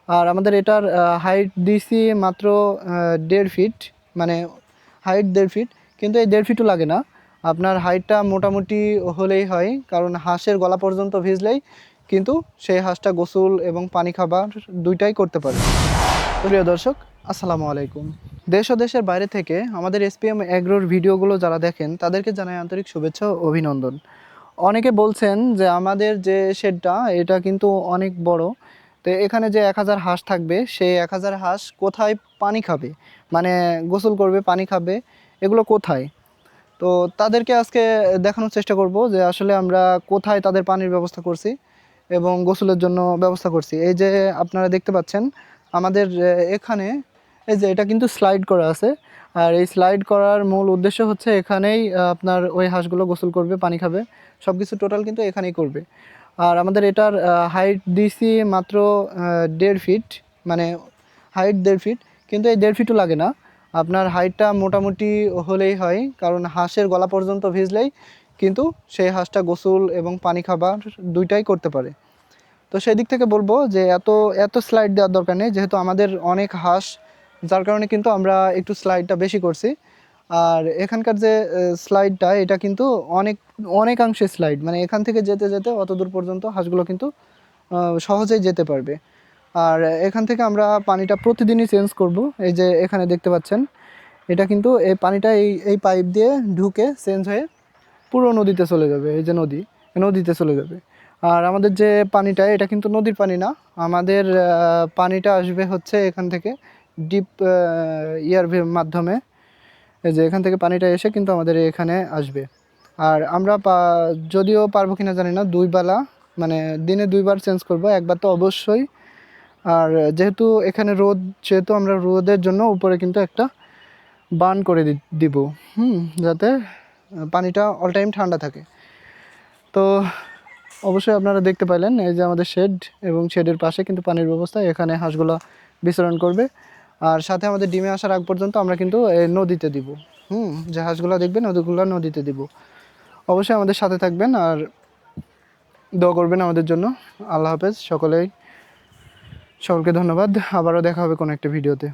আর আমাদের এটার হাইট দিয়েছি মাত্র 1.5 ফিট, মানে হাইট 1.5 ফিট, কিন্তু এই 1.5 ফিটও লাগে না। আপনার হাইটটা মোটামুটি হলেই হয়, কারণ হাঁসের গলা পর্যন্ত ভিজলেই কিন্তু সেই হাঁসটা গোসল এবং পানি খাবার দুইটাই করতে পারে। প্রিয় দর্শক, আসসালামু আলাইকুম। দেশ ও দেশের বাইরে থেকে আমাদের এসপিএম এগ্রোর ভিডিওগুলো যারা দেখেন তাদেরকে জানাই আন্তরিক শুভেচ্ছা ও অভিনন্দন। অনেকে বলছেন যে আমাদের যে শেডটা এটা কিন্তু অনেক বড়, তো এখানে যে 1000 হাঁস থাকবে সেই 1000 হাঁস কোথায় পানি খাবে, মানে গোসল করবে, পানি খাবে, এগুলো কোথায়? তো তাদেরকে আজকে দেখানোর চেষ্টা করব যে আসলে আমরা কোথায় তাদের পানির ব্যবস্থা করছি এবং গোসলের জন্য ব্যবস্থা করছি। এই যে আপনারা দেখতে পাচ্ছেন আমাদের এখানে, এই যে এটা কিন্তু স্লাইড করা আছে, আর এই স্লাইড করার মূল উদ্দেশ্য হচ্ছে এখানেই আপনার ওই হাঁসগুলো গোসল করবে, পানি খাবে, সব কিছু টোটাল কিন্তু এখানেই করবে। আর আমাদের এটার হাইট দিয়েছি মাত্র 1.5 ফিট, মানে হাইট 1.5 ফিট, কিন্তু এই 1.5 ফিটও লাগে না। আপনার হাইটটা মোটামুটি হলেই হয়, কারণ হাঁসের গলা পর্যন্ত ভিজলেই কিন্তু সেই হাঁসটা গোসল এবং পানি খাবার দুইটাই করতে পারে। তো সেই দিক থেকে বলবো যে এত এত স্লাইড দেওয়ার দরকার নেই, যেহেতু আমাদের অনেক হাঁস, যার কারণে কিন্তু আমরা একটু স্লাইডটা বেশি করছি। আর এখানকার যে স্লাইডটা এটা কিন্তু অনেকাংশে স্লাইড, মানে এখান থেকে যেতে যেতে অত দূর পর্যন্ত হাঁসগুলো কিন্তু সহজেই যেতে পারবে। আর এখান থেকে আমরা পানিটা প্রতিদিনই চেঞ্জ করব। এই যে এখানে দেখতে পাচ্ছেন, এটা কিন্তু এই পানিটা এই পাইপ দিয়ে ঢুকে চেঞ্জ হয়ে পুরো নদীতে চলে যাবে। এই যে নদীতে চলে যাবে। আর আমাদের যে পানিটা এটা কিন্তু নদীর পানি না, আমাদের পানিটা আসবে হচ্ছে এখান থেকে ডিপ ইয়ার মাধ্যমে। এই যে এখান থেকে পানিটা এসে কিন্তু আমাদের এখানে আসবে। আর আমরা যদিও পারবো কিনা জানি না, 2 বেলা, মানে দিনে 2 বার চেঞ্জ করব, একবার তো অবশ্যই। আর যেহেতু এখানে রোদ, সেহেতু আমরা রোদের জন্য উপরে কিন্তু একটা বার্ন করে দিব, যাতে পানিটা অল টাইম ঠান্ডা থাকে। তো অবশ্যই আপনারা দেখতে পাইলেন এই যে আমাদের শেড, এবং শেডের পাশে কিন্তু পানির ব্যবস্থা, এখানে হাঁসগুলো বিচরণ করবে। আর সাথে আমাদের ডিমে আসার আগ পর্যন্ত আমরা কিন্তু নদীতে দিব, যে হাঁসগুলো দেখবেন নদীগুলো নদীতে দিব। অবশ্যই আমাদের সাথে থাকবেন আর দোয়া করবেন আমাদের জন্য। আল্লাহ হাফেজ সকলকে ধন্যবাদ। আবারও দেখা হবে কোনো একটা ভিডিওতে।